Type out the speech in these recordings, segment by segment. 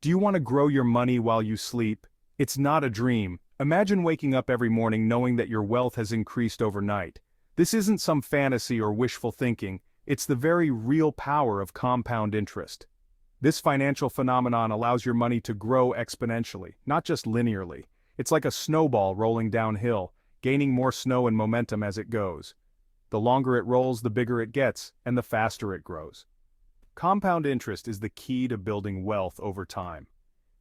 Do you want to grow your money while you sleep? It's not a dream. Imagine waking up every morning knowing that your wealth has increased overnight. This isn't some fantasy or wishful thinking, it's the very real power of compound interest. This financial phenomenon allows your money to grow exponentially, not just linearly. It's like a snowball rolling downhill, gaining more snow and momentum as it goes. The longer it rolls, the bigger it gets, and the faster it grows. Compound interest is the key to building wealth over time.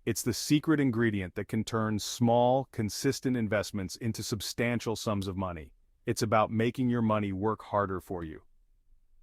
It's the secret ingredient that can turn small, consistent investments into substantial sums of money. It's about making your money work harder for you.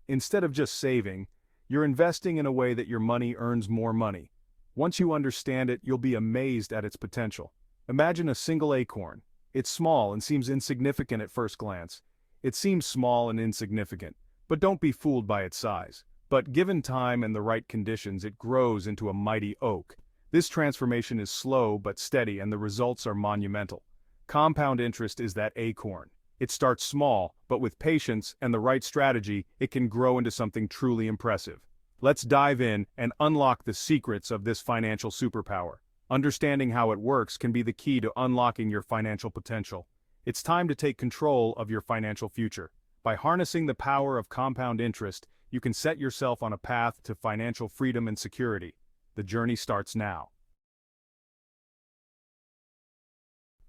Instead of just saving, you're investing in a way that your money earns more money. Once you understand it, you'll be amazed at its potential. Imagine a single acorn. It's small and seems insignificant at first glance. It seems small and insignificant, but don't be fooled by its size. But given time and the right conditions, it grows into a mighty oak. This transformation is slow but steady, and the results are monumental. Compound interest is that acorn. It starts small, but with patience and the right strategy, it can grow into something truly impressive. Let's dive in and unlock the secrets of this financial superpower. Understanding how it works can be the key to unlocking your financial potential. It's time to take control of your financial future. By harnessing the power of compound interest, you can set yourself on a path to financial freedom and security. The journey starts now.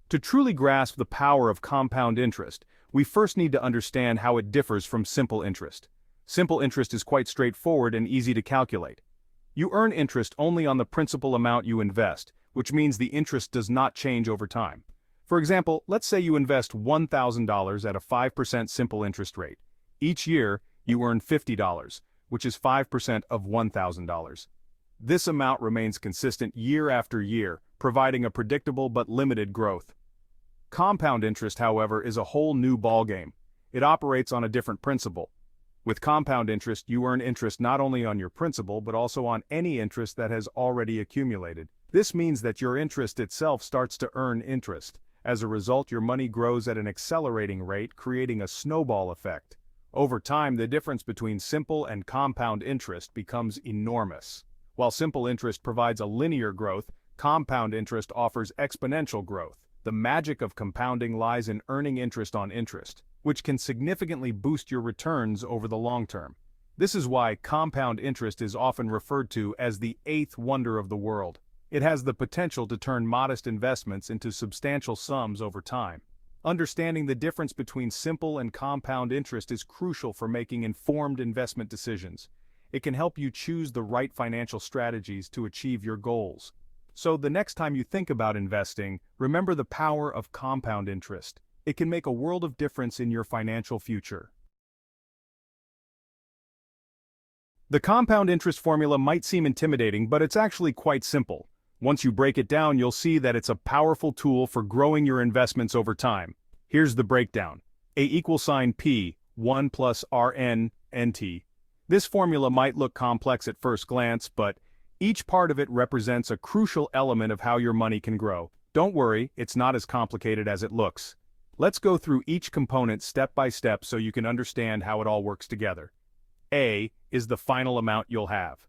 To truly grasp the power of compound interest, we first need to understand how it differs from simple interest. Simple interest is quite straightforward and easy to calculate. You earn interest only on the principal amount you invest, which means the interest does not change over time. For example, let's say you invest $1,000 at a 5% simple interest rate. Each year, you earn $50, which is 5% of $1,000. This amount remains consistent year after year, providing a predictable but limited growth. Compound interest, however, is a whole new ballgame. It operates on a different principle. With compound interest, you earn interest not only on your principal but also on any interest that has already accumulated. This means that your interest itself starts to earn interest. As a result, your money grows at an accelerating rate, creating a snowball effect. Over time, the difference between simple and compound interest becomes enormous. While simple interest provides a linear growth, compound interest offers exponential growth. The magic of compounding lies in earning interest on interest, which can significantly boost your returns over the long term. This is why compound interest is often referred to as the eighth wonder of the world. It has the potential to turn modest investments into substantial sums over time. Understanding the difference between simple and compound interest is crucial for making informed investment decisions. It can help you choose the right financial strategies to achieve your goals. So the next time you think about investing, remember the power of compound interest. It can make a world of difference in your financial future. The compound interest formula might seem intimidating, but it's actually quite simple. Once you break it down, you'll see that it's a powerful tool for growing your investments over time. Here's the breakdown. A=P, 1 plus Rn, NT. This formula might look complex at first glance, but each part of it represents a crucial element of how your money can grow. Don't worry, it's not as complicated as it looks. Let's go through each component step by step so you can understand how it all works together. A is the final amount you'll have.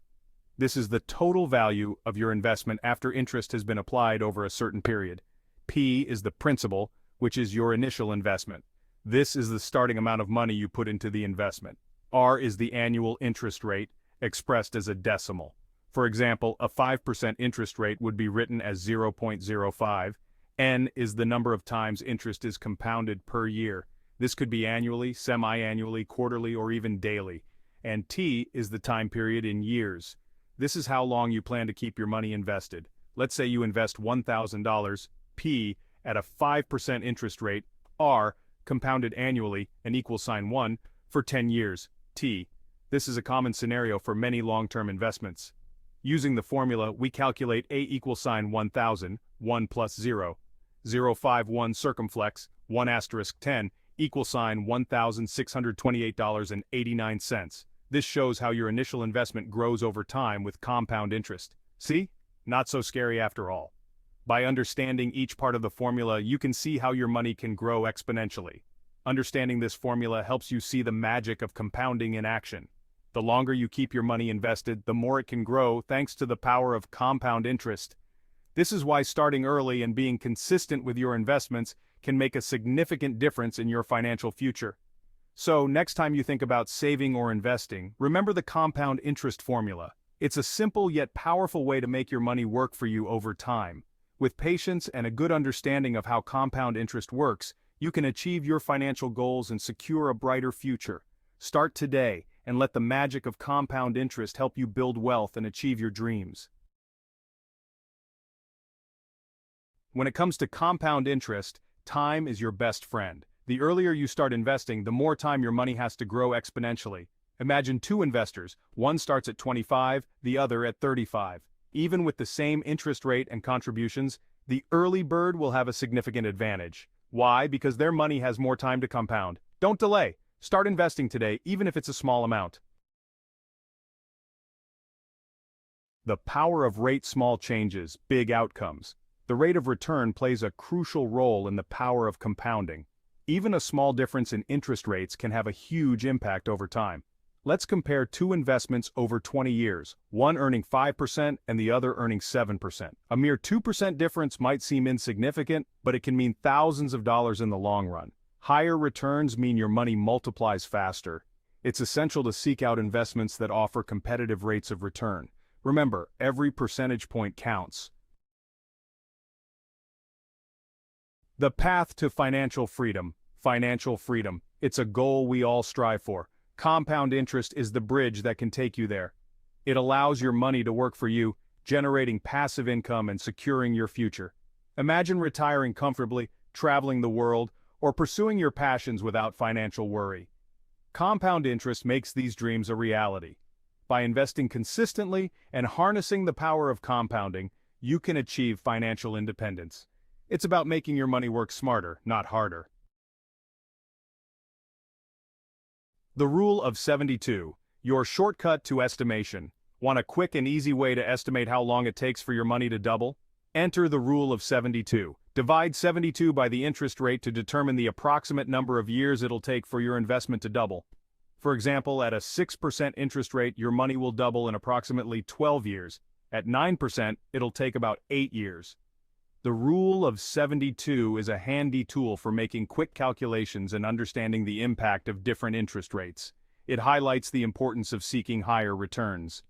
This is the total value of your investment after interest has been applied over a certain period. P is the principal, which is your initial investment. This is the starting amount of money you put into the investment. R is the annual interest rate, expressed as a decimal. For example, a 5% interest rate would be written as 0.05. N is the number of times interest is compounded per year. This could be annually, semi-annually, quarterly, or even daily. And T is the time period in years. This is how long you plan to keep your money invested. Let's say you invest $1,000, P, at a 5% interest rate, R, compounded annually, and =1, for 10 years, T. This is a common scenario for many long-term investments. Using the formula, we calculate A=1,000, 1 plus 0, 0.51 circumflex, 1 asterisk 10, $1,628.89. This shows how your initial investment grows over time with compound interest. See? Not so scary after all. By understanding each part of the formula, you can see how your money can grow exponentially. Understanding this formula helps you see the magic of compounding in action. The longer you keep your money invested, the more it can grow thanks to the power of compound interest. This is why starting early and being consistent with your investments can make a significant difference in your financial future. So, next time you think about saving or investing, remember the compound interest formula. It's a simple yet powerful way to make your money work for you over time. With patience and a good understanding of how compound interest works, you can achieve your financial goals and secure a brighter future. Start today and let the magic of compound interest help you build wealth and achieve your dreams. When it comes to compound interest, time is your best friend. The earlier you start investing, the more time your money has to grow exponentially. Imagine two investors, one starts at 25, the other at 35. Even with the same interest rate and contributions, the early bird will have a significant advantage. Why? Because their money has more time to compound. Don't delay. Start investing today, even if it's a small amount. The power of rate small changes, big outcomes. The rate of return plays a crucial role in the power of compounding. Even a small difference in interest rates can have a huge impact over time. Let's compare two investments over 20 years, one earning 5% and the other earning 7%. A mere 2% difference might seem insignificant, but it can mean thousands of dollars in the long run. Higher returns mean your money multiplies faster. It's essential to seek out investments that offer competitive rates of return. Remember, every percentage point counts. The path to financial freedom. Financial freedom. It's a goal we all strive for. Compound interest is the bridge that can take you there. It allows your money to work for you, generating passive income and securing your future. Imagine retiring comfortably, traveling the world, or pursuing your passions without financial worry. Compound interest makes these dreams a reality. By investing consistently and harnessing the power of compounding, you can achieve financial independence. It's about making your money work smarter, not harder. The Rule of 72, your shortcut to estimation. Want a quick and easy way to estimate how long it takes for your money to double? Enter the Rule of 72. Divide 72 by the interest rate to determine the approximate number of years it'll take for your investment to double. For example, at a 6% interest rate, your money will double in approximately 12 years. At 9%, it'll take about 8 years. The Rule of 72 is a handy tool for making quick calculations and understanding the impact of different interest rates. It highlights the importance of seeking higher returns.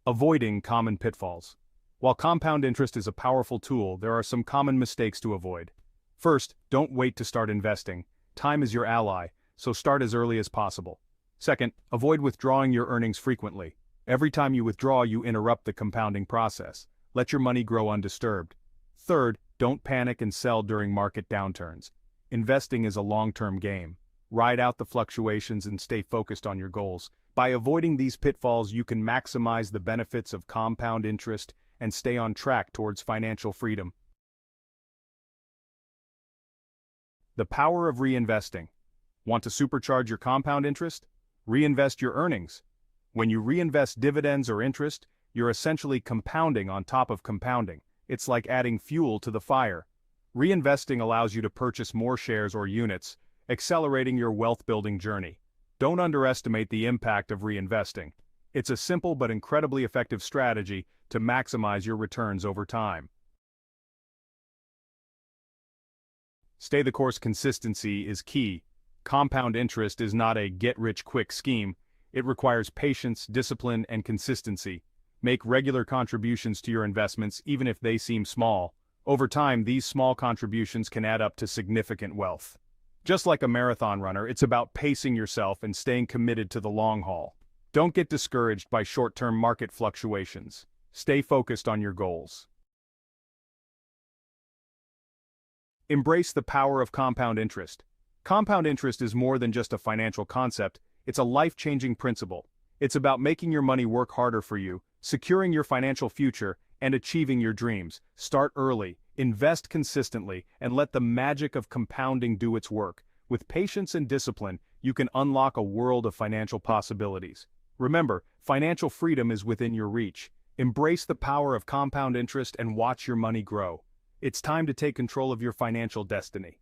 Avoiding common pitfalls. While compound interest is a powerful tool, there are some common mistakes to avoid. First, don't wait to start investing. Time is your ally, so start as early as possible. Second, avoid withdrawing your earnings frequently. Every time you withdraw, you interrupt the compounding process. Let your money grow undisturbed. Third, don't panic and sell during market downturns. Investing is a long-term game. Ride out the fluctuations and stay focused on your goals. By avoiding these pitfalls, you can maximize the benefits of compound interest and stay on track towards financial freedom. The power of reinvesting. Want to supercharge your compound interest? Reinvest your earnings. When you reinvest dividends or interest, you're essentially compounding on top of compounding. It's like adding fuel to the fire. Reinvesting allows you to purchase more shares or units, accelerating your wealth-building journey. Don't underestimate the impact of reinvesting. It's a simple but incredibly effective strategy to maximize your returns over time. Stay the course consistency is key. Compound interest is not a get-rich-quick scheme. It requires patience, discipline, and consistency. Make regular contributions to your investments even if they seem small. Over time, these small contributions can add up to significant wealth. Just like a marathon runner, it's about pacing yourself and staying committed to the long haul. Don't get discouraged by short-term market fluctuations. Stay focused on your goals. Embrace the power of compound interest. Compound interest is more than just a financial concept, it's a life-changing principle. It's about making your money work harder for you, securing your financial future, and achieving your dreams. Start early, invest consistently, and let the magic of compounding do its work. With patience and discipline, you can unlock a world of financial possibilities. Remember, financial freedom is within your reach. Embrace the power of compound interest and watch your money grow. It's time to take control of your financial destiny.